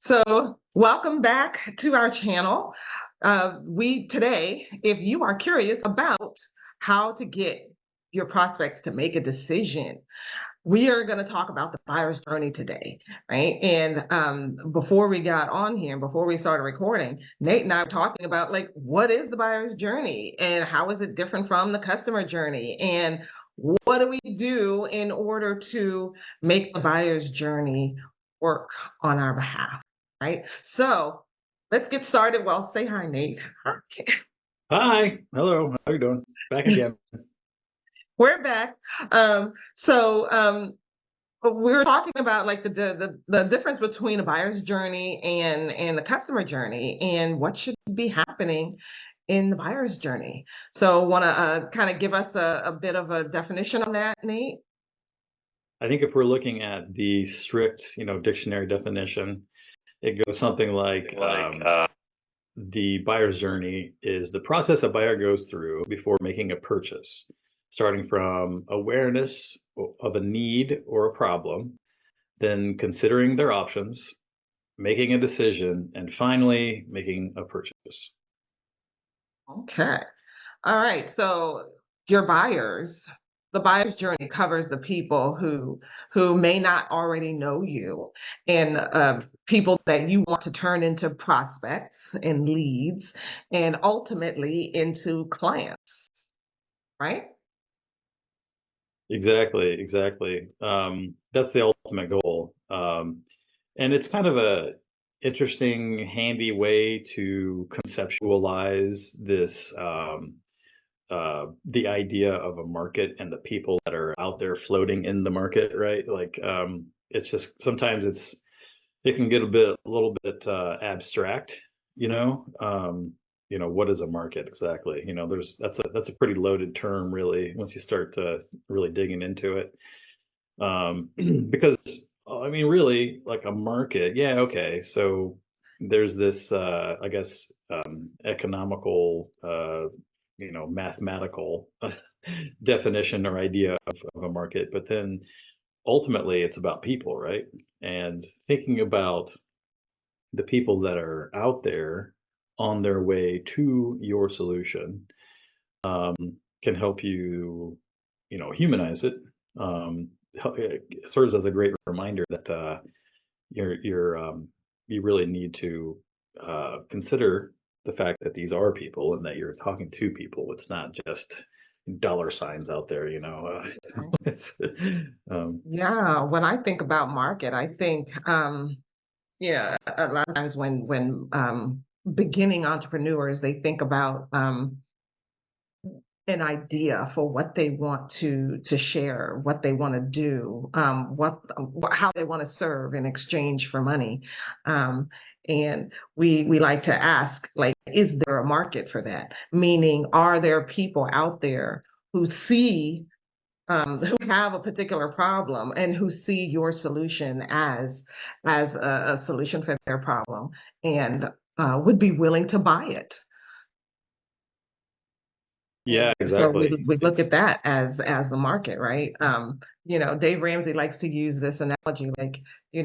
So, welcome back to our channel. We today, if you are curious about how to get your prospects to make a decision, we are going to talk about the buyer's journey today, right? And before we got on here, before we started recording, Nate and I were talking about what is the buyer's journey and how is it different from the customer journey, and what do we do in order to make the buyer's journey work on our behalf, right? So let's get started. Well, say hi, Nate. Hi, hello, how you doing? Back again. We're back. But we were talking about the difference between a buyer's journey and the customer journey, and what should be happening in the buyer's journey. So, want to kind of give us a bit of a definition on that, Nate? I think if we're looking at the strict, dictionary definition, it goes something like the buyer's journey is the process a buyer goes through before making a purchase, starting from awareness of a need or a problem, then considering their options, making a decision, and finally making a purchase. Okay. All right. So your buyers, the buyer's journey covers the people who may not already know you, and people that you want to turn into prospects and leads, and ultimately into clients, right? Exactly. That's the ultimate goal. And it's kind of a interesting, handy way to conceptualize this, the idea of a market and the people that are out there floating in the market, right? It's just sometimes it can get a little bit abstract, you know. What is a market exactly? That's a pretty loaded term, really, once you start really digging into it. Because I mean, really, like a market, yeah, okay. So there's this, I guess, economical, mathematical definition or idea of a market, but then ultimately it's about people, right? And thinking about the people that are out there on their way to your solution um, can help you, humanize it. It serves as a great reminder that you really need to consider the fact that these are people and that you're talking to people. It's not just dollar signs out there, Right. it's Yeah. When I think about market, I think yeah, a lot of times when beginning entrepreneurs, they think about an idea for what they want to share, what they want to do, how they want to serve in exchange for money. Um, and we like to ask, is there a market for that? Meaning, are there people out there who see who have a particular problem and who see your solution as a solution for their problem, and would be willing to buy it? yeah, And so we exactly. we look It's at that as the market, right? Dave Ramsey likes to use this analogy, you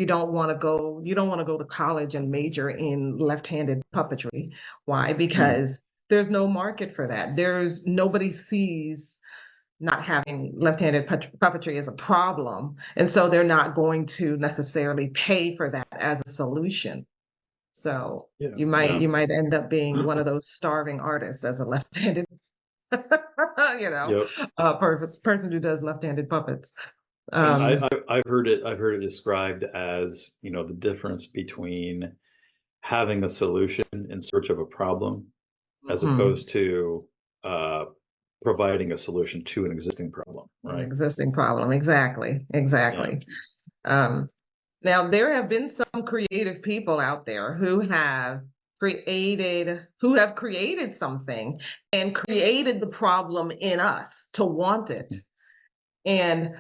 don't want to go to college and major in left-handed puppetry. Why? mm, Because there's no market for that. There's nobody sees not having left-handed puppetry as a problem, and so they're not going to necessarily pay for that as a solution. So yeah, you yeah, might end up being one of those starving artists as a left-handed, you know, yep. person who does left-handed puppets. And Um, I've heard it described as, the difference between having a solution in search of a problem as mhm, opposed to uh, providing a solution to an existing problem, an right? existing problem. Exactly, Yeah. exactly. Um, Now, there have been some creative people out there who have created something and created the problem in us to want it. And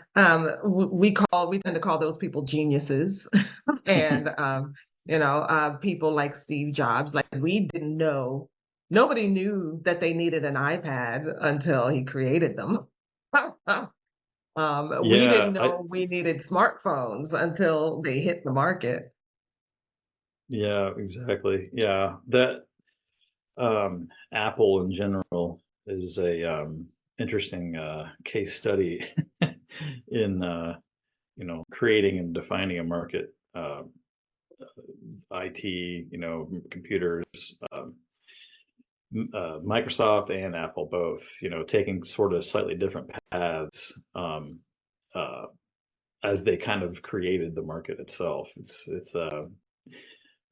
we tend to call those people geniuses. And people like Steve Jobs, like we didn't know, nobody knew that they needed an iPad until he created them. We Yeah, didn't know we needed smartphones until they hit the market. Yeah, exactly. Yeah, that Apple in general is a interesting case study in creating and defining a market. IT, computers, Microsoft and Apple both, taking sort of slightly different paths uh, as they kind of created the market itself. It's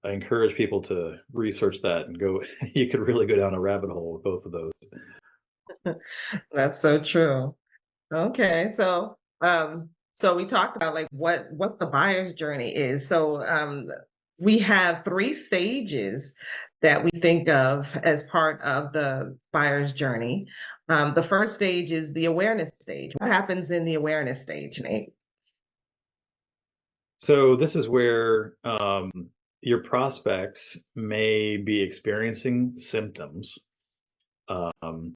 I encourage people to research that and go. You could really go down a rabbit hole with both of those. That's so true. Okay, so we talked about like what the buyer's journey is. We have three stages that we think of as part of the buyer's journey. The first stage is the awareness stage. What happens in the awareness stage, Nate? So this is where your prospects may be experiencing symptoms um,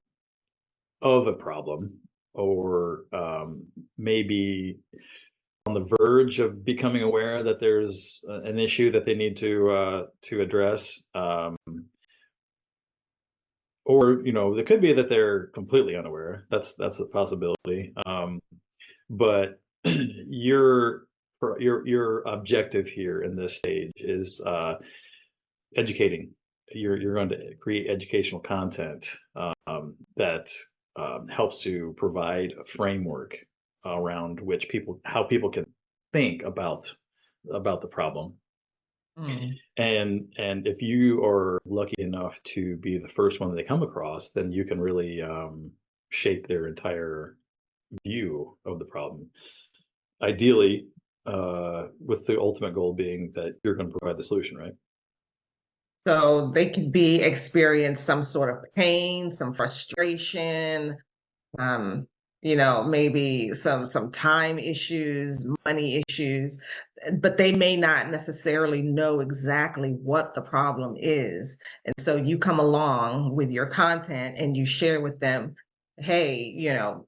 of a problem, or maybe on the verge of becoming aware that there's an issue that they need to address, or it could be that they're completely unaware. That's a possibility. But your your objective here in this stage is educating. You're going to create educational content that helps to provide a framework around which how people can think about the problem. Mm. And if you are lucky enough to be the first one that they come across, then you can really shape their entire view of the problem. Ideally, with the ultimate goal being that you're going to provide the solution, right? So they could be experience some sort of pain, some frustration, um, maybe some time issues, money issues, but they may not necessarily know exactly what the problem is. And so you come along with your content and you share with them, hey,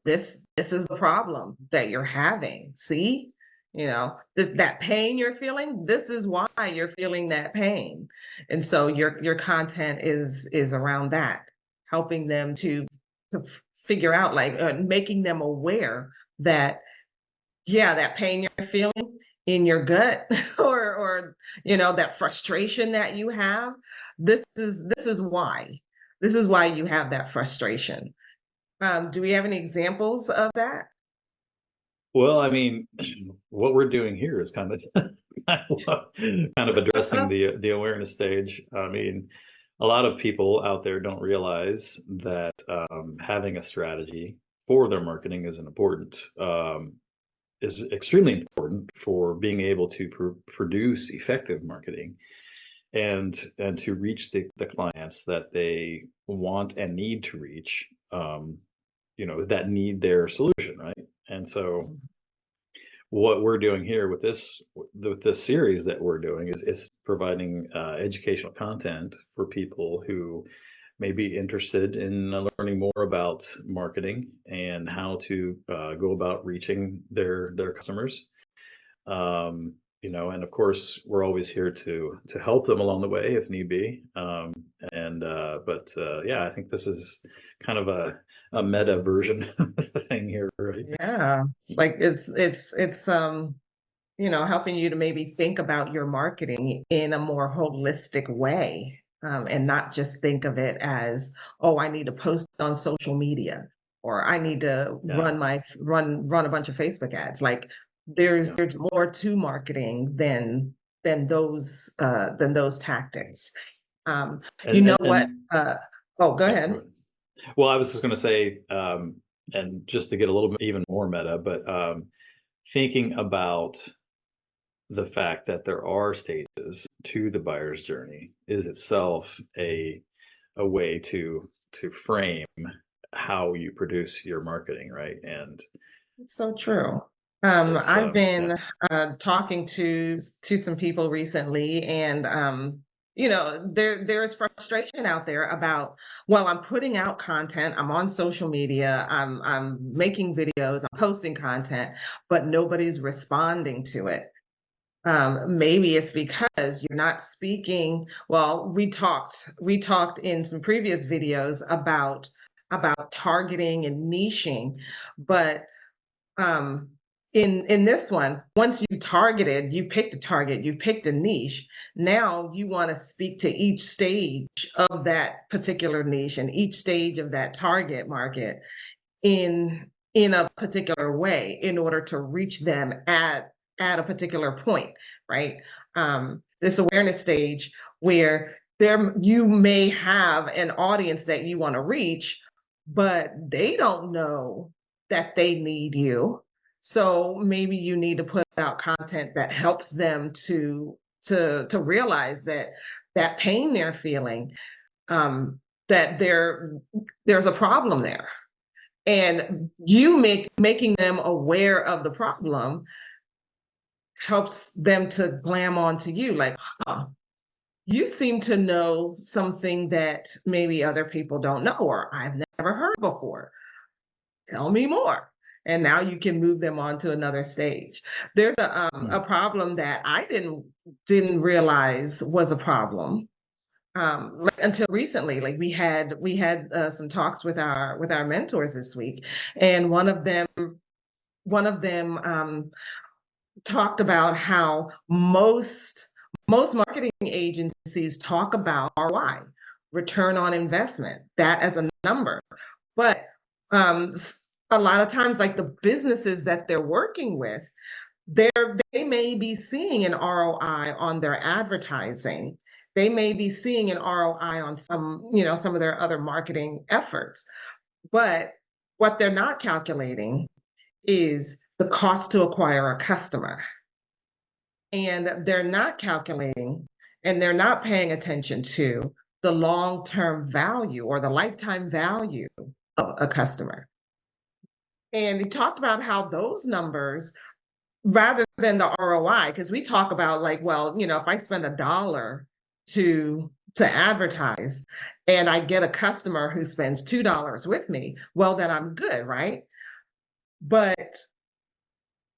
this is the problem that you're having. See? That pain you're feeling, this is why you're feeling that pain. And so your content is around that, helping them to figure out, like, making them aware that, yeah, that pain you're feeling in your gut or that frustration that you have, this is why you have that frustration. Do we have any examples of that? Well, I mean, what we're doing here is kind of addressing the awareness stage. I mean, a lot of people out there don't realize that having a strategy for their marketing is extremely important for being able to produce effective marketing and to reach the clients that they want and need to reach. That need their solution, right? And so what we're doing here with this series that we're doing is providing educational content for people who may be interested in learning more about marketing and how to go about reaching their customers. And of course, we're always here to help them along the way if need be. And but Yeah, I think this is kind of a meta version of the thing here, right? Yeah, it's like it's helping you to maybe think about your marketing in a more holistic way, and not just think of it as, oh, I need to post on social media or I need to Yeah, run a bunch of Facebook ads. Like yeah. there's more to marketing than those tactics. Um, you And know and, what? and Oh, go yeah, go ahead. ahead. Well, I was just going to say, and just to get a little bit even more meta, but thinking about the fact that there are stages to the buyer's journey is itself a way to frame how you produce your marketing, right? And So true. it's I've yeah, been talking to some people recently, and there is frustration out there about, well, I'm putting out content, I'm on social media, I'm making videos, I'm posting content, but nobody's responding to it. Maybe it's because you're not speaking. Well, we talked in some previous videos about targeting and niching, but um, in this one, once you targeted, you picked a target, you picked a niche. Now you want to speak to each stage of that particular niche and each stage of that target market in a particular way in order to reach them at a particular point, right? This awareness stage where there you may have an audience that you want to reach, but they don't know that they need you. So maybe you need to put out content that helps them to realize that that pain they're feeling, um, that there's a problem there, and you making them aware of the problem helps them to glam onto you like, huh, you seem to know something that maybe other people don't know or I've never heard before. Tell me more. And now you can move them on to another stage. There's a problem that I didn't realize was a problem, like until recently. Like we had some talks with our mentors this week, and one of them talked about how most marketing agencies talk about ROI, return on investment, that as a number. But um, a lot of times, like the businesses that they're working with, they may be seeing an ROI on their advertising. They may be seeing an ROI on some of their other marketing efforts. But what they're not calculating is the cost to acquire a customer. And they're not calculating and they're not paying attention to the long-term value or the lifetime value of a customer. And he talked about how those numbers, rather than the ROI, because we talk about like, well, if I spend $1 to advertise and I get a customer who spends $2 with me, well, then I'm good, right? But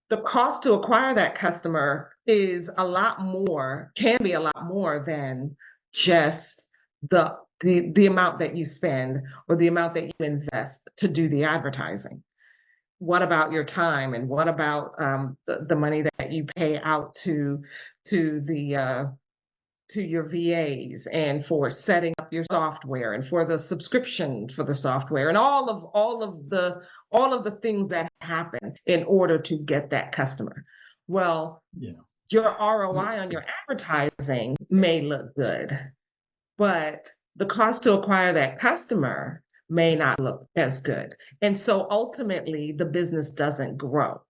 the cost to acquire that customer is a lot more, can be a lot more than just the amount that you spend or the amount that you invest to do the advertising. What about your time, and what about the money that you pay out to the to your VAs, and for setting up your software, and for the subscription for the software, and all of the things that happen in order to get that customer? Well, Yeah. your ROI on your advertising may look good, but the cost to acquire that customer may not look as good. And so ultimately the business doesn't grow.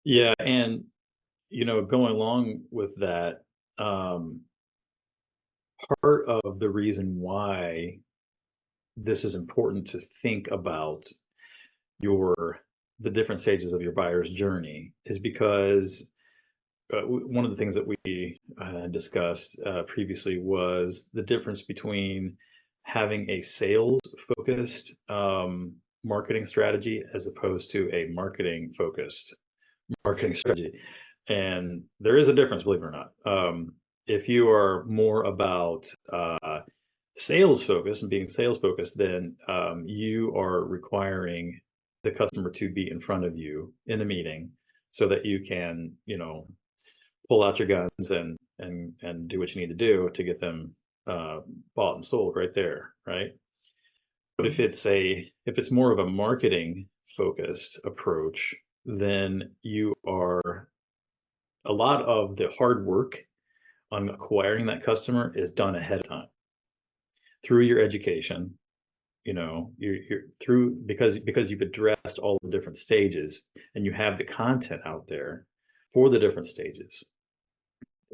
Yeah, and going along with that, um, part of the reason why this is important to think about your the different stages of your buyer's journey is because one of the things that we discussed previously was the difference between having a sales focused marketing strategy as opposed to a marketing focused marketing strategy. And there is a difference, believe it or not. If you are more about sales focused and being sales focused, then you are requiring the customer to be in front of you in a meeting so that you can, pull out your guns and do what you need to do to get them bought and sold right there, right? But if it's more of a marketing focused approach, then you are a lot of the hard work on acquiring that customer is done ahead of time through your education. You're through because you've addressed all the different stages and you have the content out there for the different stages,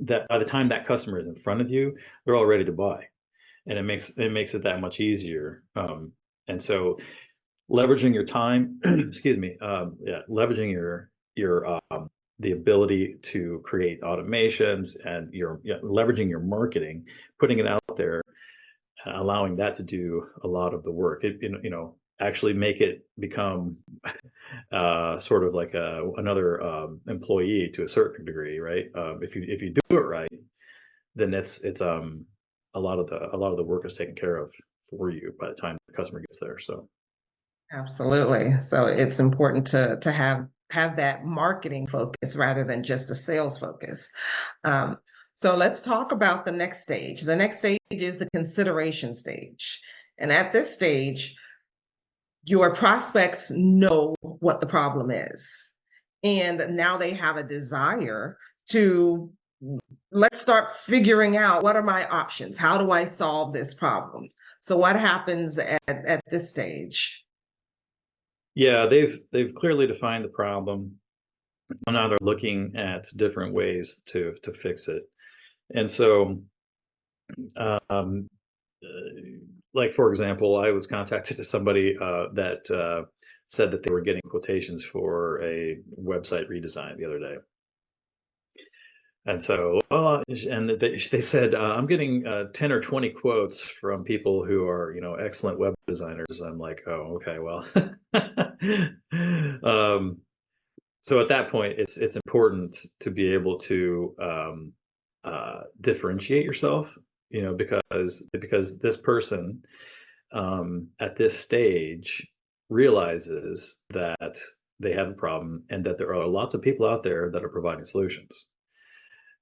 that by the time that customer is in front of you, they're all ready to buy, and it makes it that much easier. And so leveraging your time, excuse me, yeah, leveraging your the ability to create automations and leveraging your marketing, putting it out there, allowing that to do a lot of the work. actually make it become sort of like another employee to a certain degree, right? If you do it right, then it's a lot of the work is taken care of for you by the time the customer gets there. So Absolutely. So it's important to have that marketing focus rather than just a sales focus. Um, so let's talk about the next stage. The next stage is the consideration stage. And at this stage, your prospects know what the problem is. And now they have a desire to, let's start figuring out, what are my options? How do I solve this problem? So what happens at this stage? yeah, they've clearly defined the problem. And now they're looking at different ways to fix it. And so, um, like for example, I was contacted to somebody that said that they were getting quotations for a website redesign the other day. And so, and they said, I'm getting 10 or 20 quotes from people who are, excellent web designers. I'm like, oh, okay, well, um, so at that point, it's important to be able to differentiate yourself, because this person at this stage realizes that they have a problem and that there are lots of people out there that are providing solutions.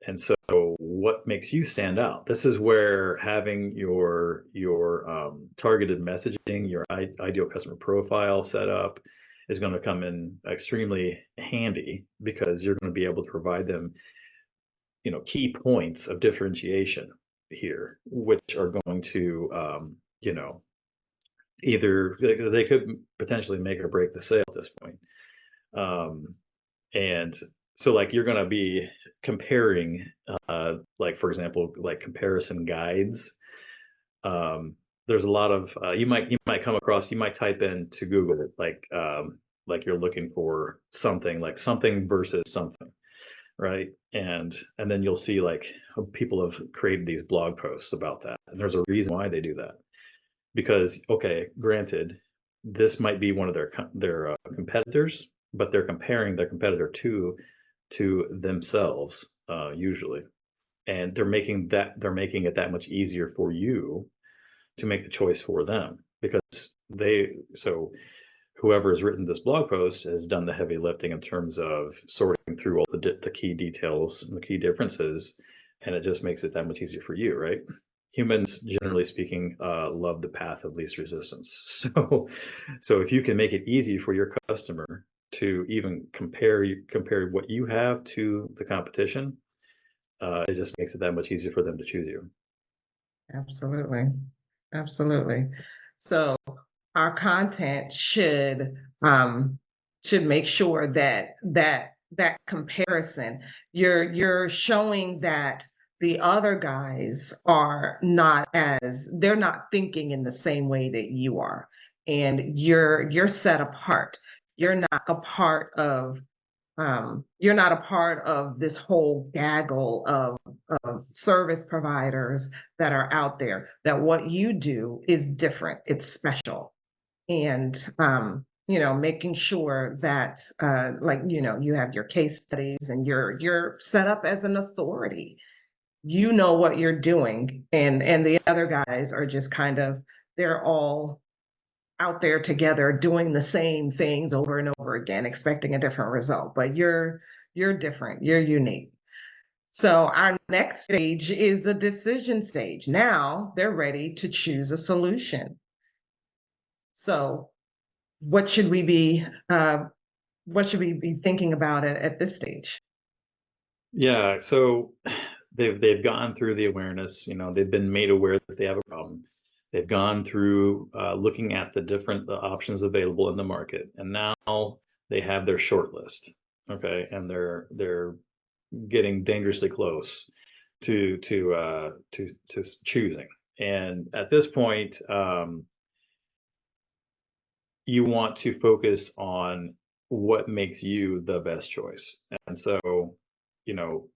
And so, what makes you stand out? This is where having your targeted messaging, your ideal customer profile set up, is going to come in extremely handy because you're going to be able to provide them, key points of differentiation here, which are going to, either they could potentially make or break the sale at this point. Um, and so like you're going to be comparing like for example like comparison guides. There's a lot of you might come across, you might type into Google like you're looking for something like something versus something, right? And then you'll see like people have created these blog posts about that, and there's a reason why they do that. Because okay, granted, this might be one of their competitors, but they're comparing their competitor to themselves usually, and they're making it that much easier for you to make the choice for them because whoever has written this blog post has done the heavy lifting in terms of sorting through all the key details and the key differences, and it just makes it that much easier for you, right? Humans, generally speaking, love the path of least resistance. So if you can make it easy for your customer to even compare what you have to the competition, it just makes it that much easier for them to choose you. Absolutely. Absolutely. So our content should make sure that comparison, you're showing that the other guys are not as they're not thinking in the same way that you are, and you're set apart. You're not a part of you're not a part of this whole gaggle of service providers that are out there. That what you do is different, it's special. And making sure that you have your case studies and you're set up as an authority. You know what you're doing, and the other guys are just kind of, they're all out there together doing the same things over and over again, expecting a different result. But you're different, you're unique. So our next stage is the decision stage. Now they're ready to choose a solution. So what should we be thinking about at this stage? Yeah, so they've gone through the awareness, they've been made aware that they have a problem. They've gone through looking at the options available in the market, and now they have their short list. Okay, and they're getting dangerously close to choosing. And at this point, you want to focus on what makes you the best choice. And so, you know,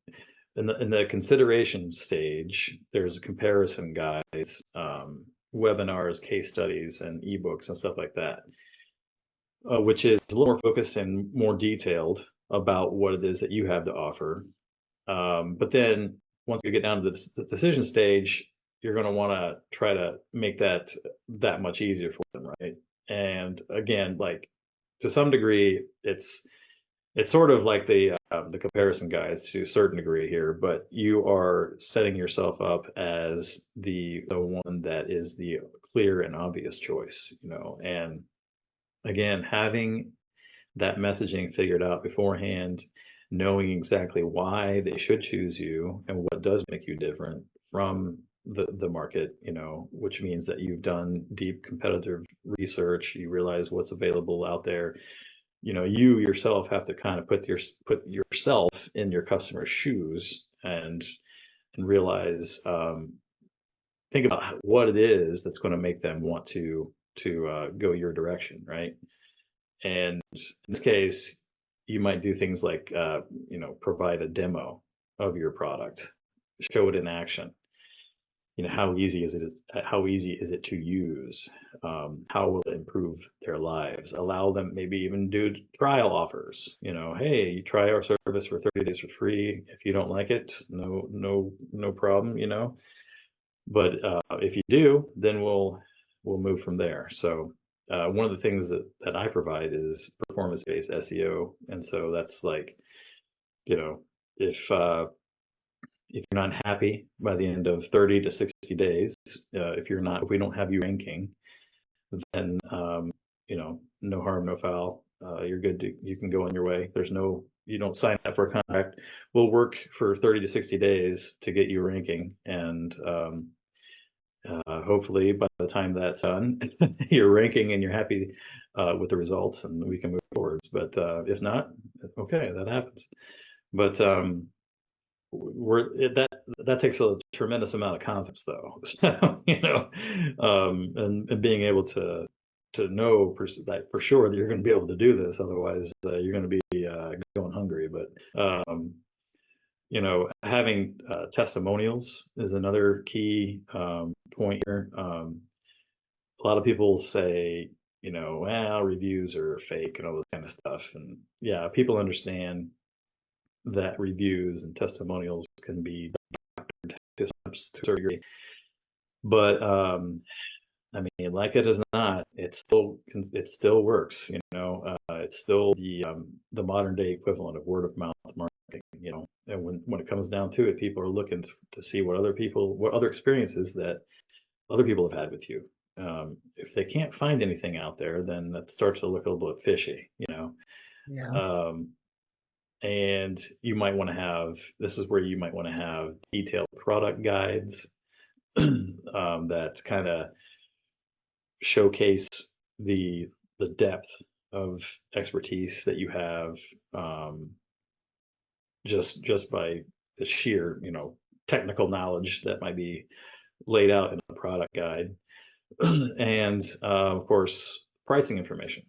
in the consideration stage, there's a comparison guides webinars, case studies, and ebooks and stuff like that, which is a little more focused and more detailed about what it is that you have to offer. But then once you get down to the decision stage, you're going to want to try to make that much easier for them, right? And again, like to some degree, it's sort of like the comparison guides to a certain degree here, but you are setting yourself up as the one that is the clear and obvious choice, you know. And again, having that messaging figured out beforehand, knowing exactly why they should choose you and what does make you different from the market, you know, which means that you've done deep competitive research, you realize what's available out there. You know, you yourself have to kind of put yourself in your customer's shoes and realize, think about what it is that's going to make them want to go your direction, right? And in this case, you might do things like, you know, provide a demo of your product, show it in action. You know, how easy is it to use? How will it improve their lives? Allow them, maybe even do trial offers. You know, hey, you try our service for 30 days for free. If you don't like it, no problem, you know. But if you do, then we'll move from there. So one of the things that I provide is performance-based SEO, and so that's like, you know, if you're not happy by the end of 30 to 60 days, if we don't have you ranking, then you know, no harm, no foul. You're good you can go on your way. You don't sign up for a contract. We'll work for 30 to 60 days to get you ranking, and hopefully by the time that's done, you're ranking and you're happy with the results, and we can move forward. But if not, okay, that happens. But that takes a tremendous amount of confidence, though. So, you know, and being able to know that for sure that you're going to be able to do this. Otherwise, you're going to be going hungry. But you know, having testimonials is another key point here. A lot of people say, you know, well, reviews are fake and all this kind of stuff. And yeah, people understand that reviews and testimonials can be to a certain degree. But I mean, like it is not, it still works. You know, it's still the modern day equivalent of word of mouth marketing. You know, and when it comes down to it, people are looking to see what other experiences that other people have had with you. If they can't find anything out there, then that starts to look a little bit fishy. You know. Yeah. And this is where you might want to have detailed product guides that kind of showcase the depth of expertise that you have, just by the sheer, you know, technical knowledge that might be laid out in a product guide. And of course, pricing information.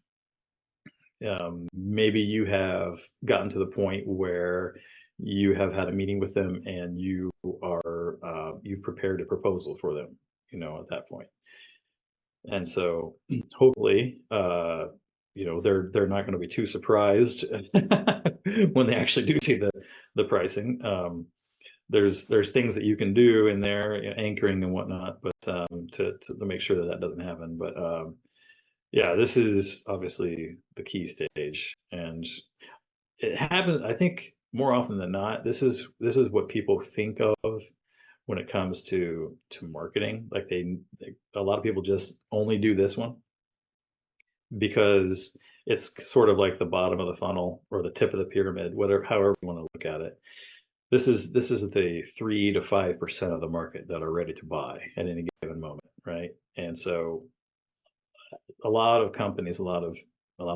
Maybe you have gotten to the point where you have had a meeting with them and you've prepared a proposal for them, you know, at that point. And so hopefully, you know, they're not going to be too surprised when they actually do see the pricing. There's things that you can do in there, you know, anchoring and whatnot, but to make sure that doesn't happen. But yeah, this is obviously the key stage, and it happens. I think more often than not, this is what people think of when it comes to marketing. Like a lot of people just only do this one because it's sort of like the bottom of the funnel or the tip of the pyramid, however you want to look at it. This is the 3 to 5% of the market that are ready to buy at any given moment, right? And so a lot of companies, a lot of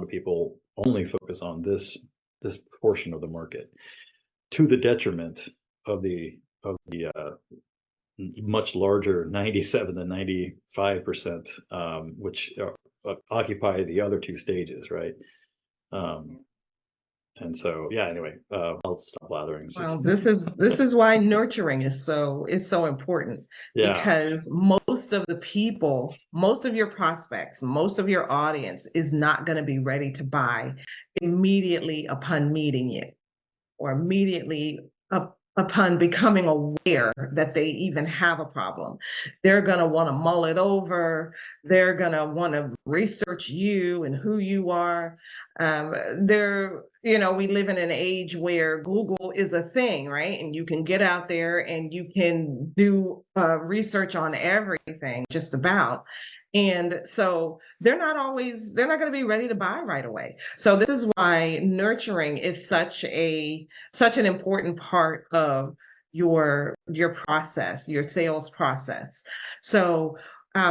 people only focus on this portion of the market, to the detriment of the much larger 97 to 95%, which occupy the other two stages, right? Um, And so, yeah, anyway, I'll stop blathering. So, Well, this is why nurturing is so important, yeah. because most of the people, most of your prospects, most of your audience is not going to be ready to buy immediately upon meeting you, or immediately upon becoming aware that they even have a problem. They're going to want to mull it over. They're going to want to research you and who you are. We live in an age where Google is a thing, right? And you can get out there and you can do research on everything, just about. And so they're not going to be ready to buy right away. So this is why nurturing is such an important part of your process, your sales process. So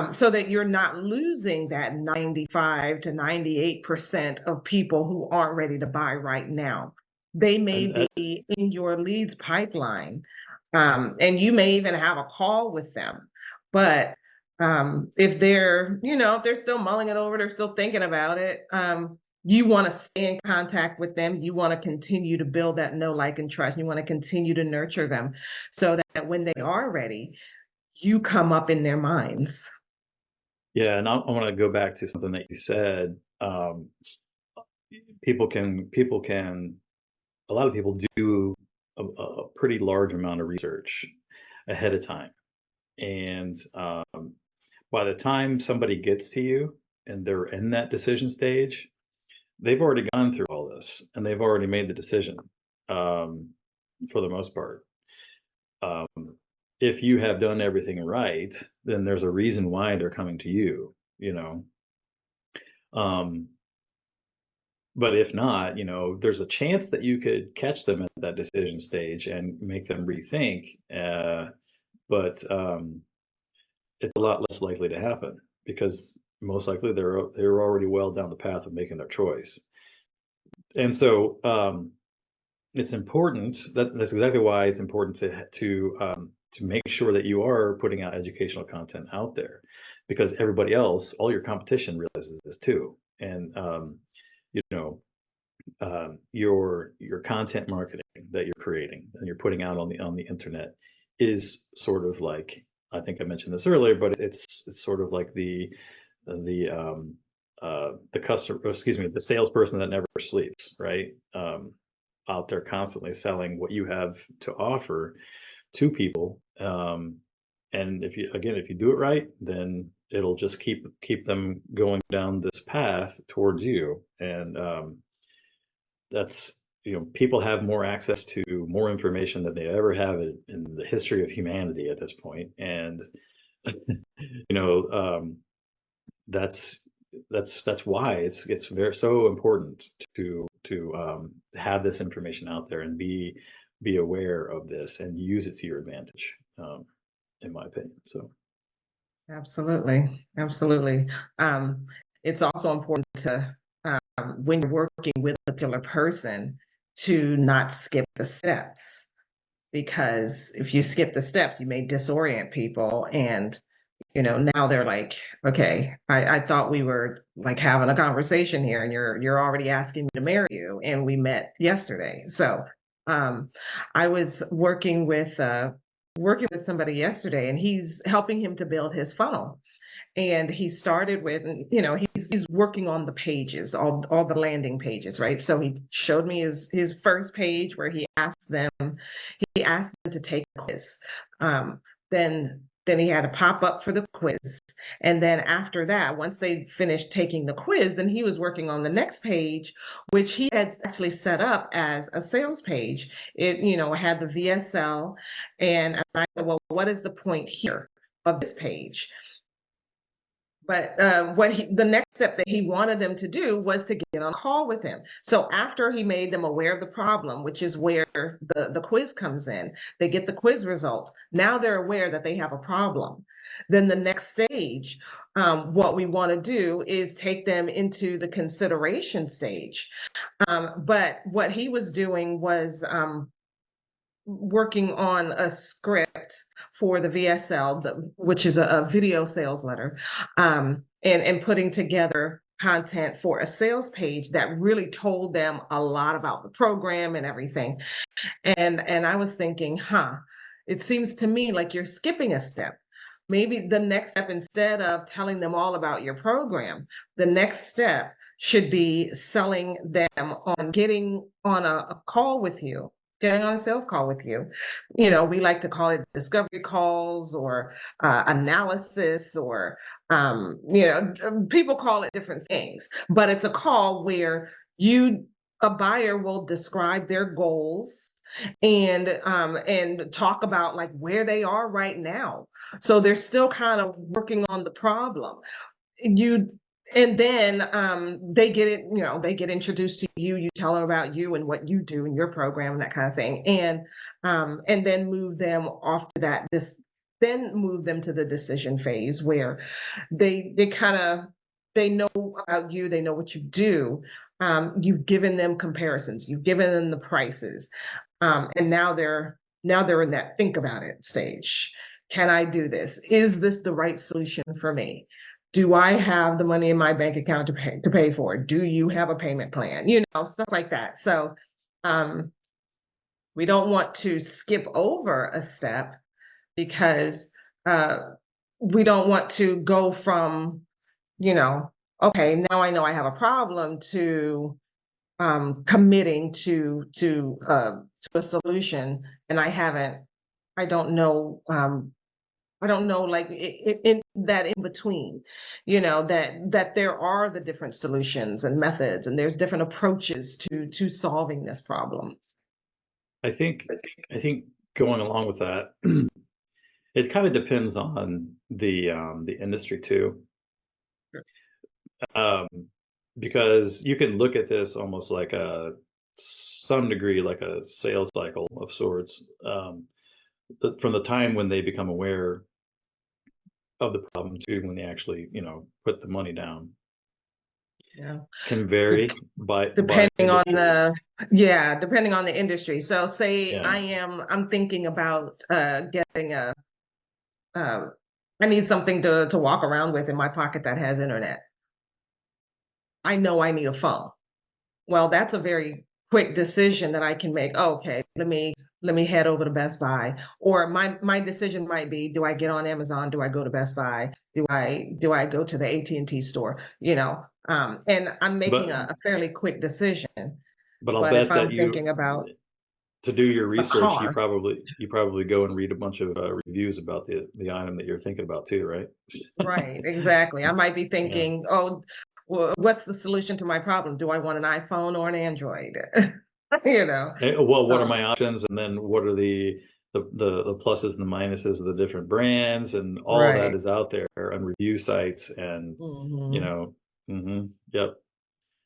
so that you're not losing that 95 to 98% of people who aren't ready to buy right now. They may And be in your leads pipeline, and you may even have a call with them. But if they're still mulling it over, they're still thinking about it. You want to stay in contact with them. You want to continue to build that know, like, and trust. You want to continue to nurture them so that when they are ready, you come up in their minds. yeah, and I want to go back to something that you said. People can, a lot of people do a pretty large amount of research ahead of time. And by the time somebody gets to you and they're in that decision stage, they've already gone through all this and they've already made the decision, um, for the most part. Um, if you have done everything right, then there's a reason why they're coming to you, you know. Um, but if not, there's a chance that you could catch them at that decision stage and make them rethink. But it's a lot less likely to happen because most likely they're already well down the path of making their choice. And so it's important that's exactly why it's important to make sure that you are putting out educational content out there, because everybody else, all your competition, realizes this too. And you know your content marketing that you're creating and you're putting out on the internet is sort of like, I think I mentioned this earlier, but it's sort of like the customer, excuse me, the salesperson that never sleeps, right? Out there constantly selling what you have to offer to people. And if you do it right, then it'll just keep them going down this path towards you. And that's people have more access to more information than they ever have in the history of humanity at this point. And you know that's that's why it's very so important to have this information out there and be aware of this and use it to your advantage, in my opinion. So Absolutely. Absolutely. Um, it's also important to, when you're working with a particular person, to not skip the steps, because if you skip the steps, you may disorient people. And, now they're like, okay, I thought we were like having a conversation here, and you're already asking me to marry you, and we met yesterday. So um, I was working with somebody yesterday, and he's helping him to build his funnel. And he started with, he's working on the pages, all the landing pages, right? So he showed me his first page where he asked them to take a quiz. Then he had a pop up for the quiz. And then after that, once they finished taking the quiz, then he was working on the next page, which he had actually set up as a sales page. It had the VSL. And I said, well, what is the point here of this page? But the next step that he wanted them to do was to get on a call with him. So after he made them aware of the problem, which is where the quiz comes in, they get the quiz results. Now they're aware that they have a problem. Then the next stage, what we want to do is take them into the consideration stage. But what he was doing was working on a script for the VSL, which is a video sales letter, and putting together content for a sales page that really told them a lot about the program and everything. And I was thinking, it seems to me like you're skipping a step. Maybe the next step, instead of telling them all about your program, the next step should be selling them on getting on a call with you, getting on a sales call with you. We like to call it discovery calls or analysis, or, people call it different things, but it's a call where a buyer will describe their goals and talk about like where they are right now. So they're still kind of working on the problem. You and then they get introduced to you. You tell them about you and what you do in your program and that kind of thing, and then move them off to then move them to the decision phase where they kind of they know about you, they know what you do. You've given them comparisons, you've given them the prices, and now they're in that think about it stage. Can I do this? Is this the right solution for me? Do I have the money in my bank account to pay for it? Do you have a payment plan? Stuff like that. So um, we don't want to skip over a step because uh, we don't want to go from, you know, okay, now I know I have a problem, to committing to a solution, and I don't know, like in that in between, that there are the different solutions and methods, and there's different approaches to solving this problem. I think going along with that, it kind of depends on the industry too. Um, because you can look at this almost like some degree like a sales cycle of sorts. From the time when they become aware of the problem to when they actually, put the money down, Yeah. can vary by Depending on industry. depending on the industry. So say Yeah. I'm thinking about getting uh, I need something to walk around with in my pocket that has internet. I know I need a phone. Well, that's a very quick decision that I can make. Oh, okay, let me head over to Best Buy. Or my decision might be, do I get on Amazon? Do I go to Best Buy? Do I go to the AT&T store? And I'm making But a fairly quick decision. but I'll But if bet that I'm thinking about to do your a research, you car, probably go and read a bunch of reviews about the item that you're thinking about too, right? right, exactly. I might be Yeah. thinking, oh, well, what's the solution to my problem? Do I want an iPhone or an Android? you know. Well, what are Um, my options, and then what are the pluses and the minuses of the different brands, and all that right. is out there on review sites, and you Hmm. know, yep,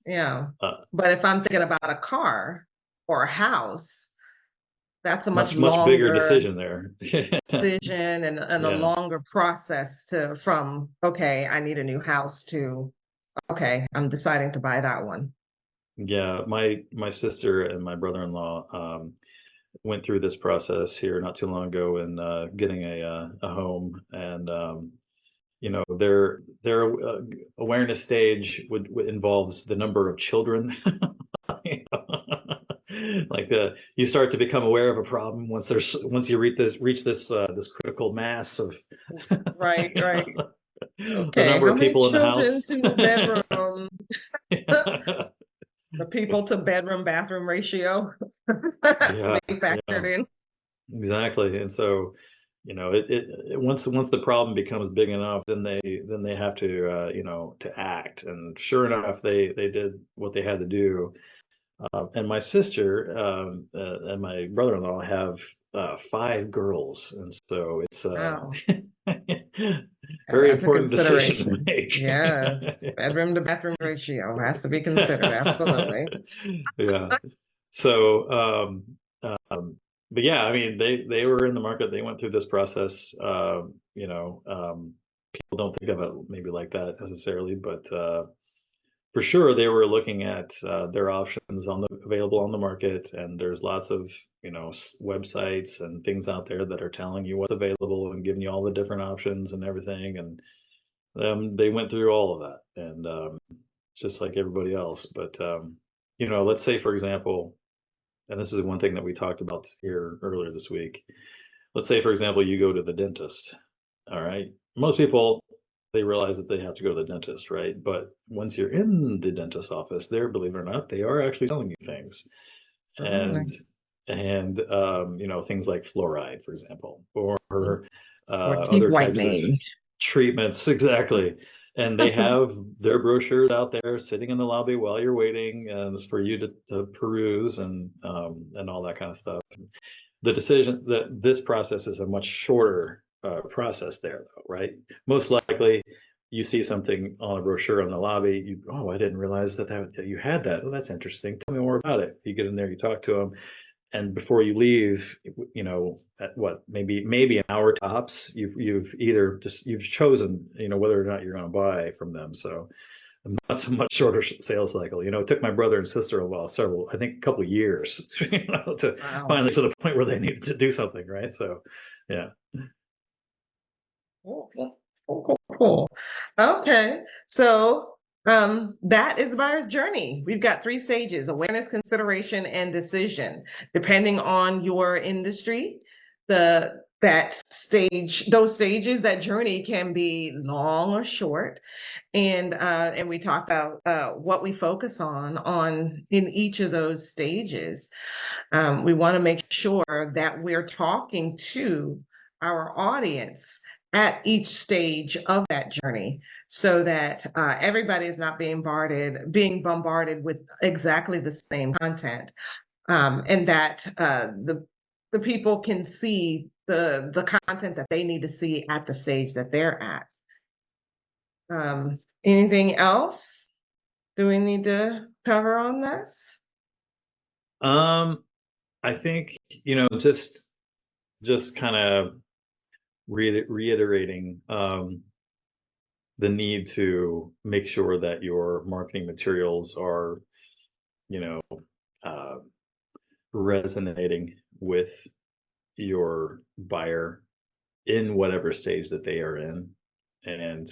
Yeah. uh, But if I'm thinking about a car or a house, that's a much much bigger longer decision there. decision and a Yeah, longer process from, okay, I need a new house, to, okay, I'm deciding to buy that one. yeah. My sister and my brother-in-law went through this process here not too long ago, and getting a home, and their awareness stage would involves the number of children. Like you start to become aware of a problem once you reach this critical mass of Right, right. the Okay, number how of many people in the children house. to bedroom? The people to bedroom bathroom ratio Yeah, they yeah, factored in. exactly. And so, once the problem becomes big enough, then they have to to act. And sure enough, they did what they had to do. And my sister and my brother-in-law have five girls, and so it's Wow. very That's a important decision to consideration. make. Yes, bedroom to bathroom ratio has to be considered. Absolutely. Yeah. So, but yeah, I mean, they were in the market. They went through this process. People don't think of it maybe like that necessarily, but for sure they were looking at their options available on the market, and there's lots of websites and things out there that are telling you what's available and giving you all the different options and everything. And they went through all of that, and just like everybody else. But let's say, for example, and this is one thing that we talked about here earlier this week. Let's say, for example, you go to the dentist. All right. Most people, they realize that they have to go to the dentist, right? But once you're in the dentist office, there, believe it or not, they are actually selling you things. And Certainly. things like fluoride, for example, or Or teeth other types of whitening. treatments. Exactly. And they have their brochures out there sitting in the lobby while you're waiting, and it's for you to peruse and all that kind of stuff. The decision that this process is a much shorter process there, though, right? Most likely, you see something on a brochure in the lobby. Oh, I didn't realize that you had that. Oh, that's interesting. Tell me more about it. You get in there, you talk to them, and before you leave, at what, maybe an hour tops, you've either just you've chosen, whether or not you're going to buy from them. So that's a much shorter sales cycle. It took my brother and sister I think a couple of years, to Wow. finally to the point where they needed to do something, right? So, yeah. Cool, cool, cool, cool, cool. Okay, so that is the buyer's journey. We've got three stages: awareness, consideration, and decision. Depending on your industry, those stages, that journey can be long or short. And we talk about what we focus on in each of those stages. We want to make sure that we're talking to our audience at each stage of that journey so that everybody is not being bombarded with exactly the same content, and that the people can see the content that they need to see at the stage that they're at. Anything else do we need to cover on this? Um, I think, just kind of reiterating the need to make sure that your marketing materials are, you know, uh, resonating with your buyer in whatever stage that they are in, and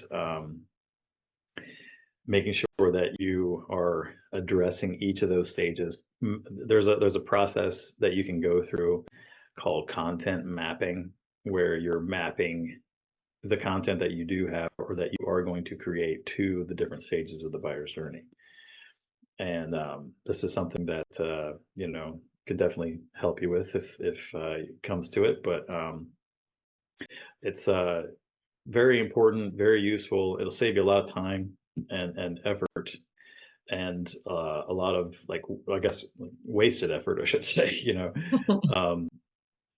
making sure that you are addressing each of those stages. There's a process that you can go through called content mapping, where you're mapping the content that you do have or that you are going to create to the different stages of the buyer's journey. And this is something that could definitely help you with if it comes to it. But it's very important, very useful. It'll save you a lot of time and effort, and a lot of, like, I guess, wasted effort, I should say. Um,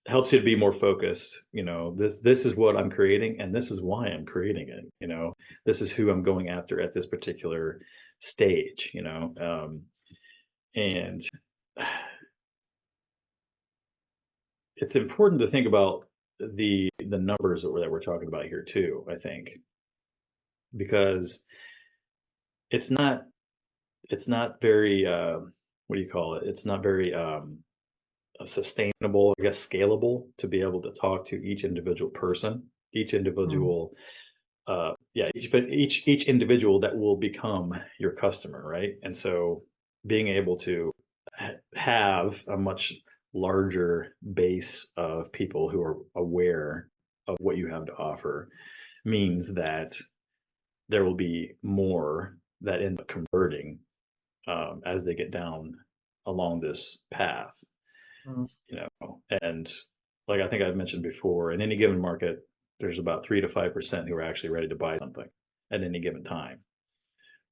helps you to be more focused. This is what I'm creating, and this is why I'm creating it. This is who I'm going after at this particular stage. And it's important to think about the numbers that we're talking about here too, I think, because it's not it's not very what do you call it? It's not very sustainable, I guess, scalable, to be able to talk to each individual person, each Mm, individual, each individual that will become your customer, right? And so being able to have a much larger base of people who are aware of what you have to offer means that there will be more that end up converting as they get down along this path. mm, And like I think I've mentioned before, in any given market, there's about 3 to 5% who are actually ready to buy something at any given time.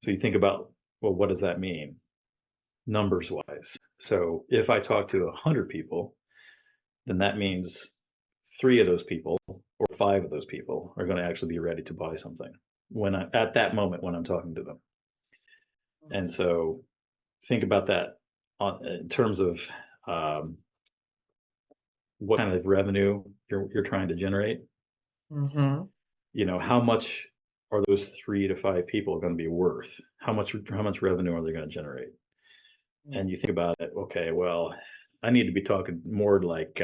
So you think about, well, what does that mean numbers wise? So if I talk to 100 people, then that means three of those people or five of those people are going to actually be ready to buy something at that moment when I'm talking to them. And so think about that in terms of um, what kind of revenue you're trying to generate. mhm, How much are those 3 to 5 people going to be worth? How much revenue are they going to generate? mm, And you think about it, okay, well, I need to be talking more like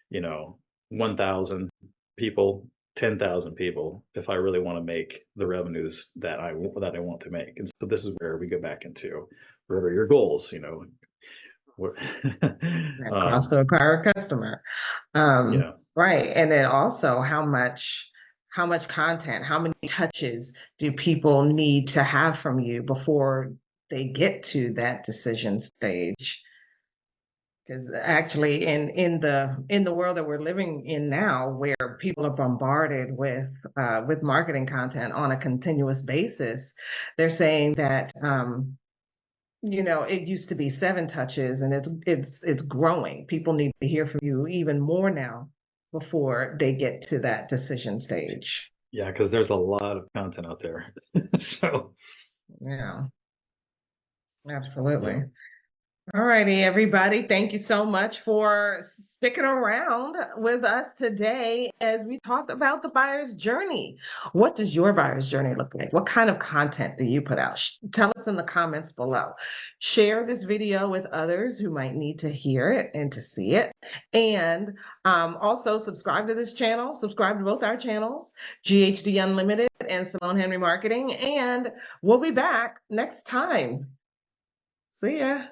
you know 1,000 people, 10,000 people if I really want to make the revenues that I want to make. And so this is where we go back into what are your goals, what, That cost to acquire a customer. yeah, Right. And then also how much content, how many touches do people need to have from you before they get to that decision stage? Because actually in the world that we're living in now, where people are bombarded with marketing content on a continuous basis, they're saying that it used to be 7 touches, and it's growing. People need to hear from you even more now before they get to that decision stage. yeah, because there's a lot of content out there. So Yeah, yeah, absolutely. All righty, everybody. Thank you so much for sticking around with us today as we talked about the buyer's journey. What does your buyer's journey look like? What kind of content do you put out? Tell us in the comments below. Share this video with others who might need to hear it and to see it. And also subscribe to this channel. Subscribe to both our channels, GHD Unlimited and Simone Henry Marketing. And we'll be back next time. See ya.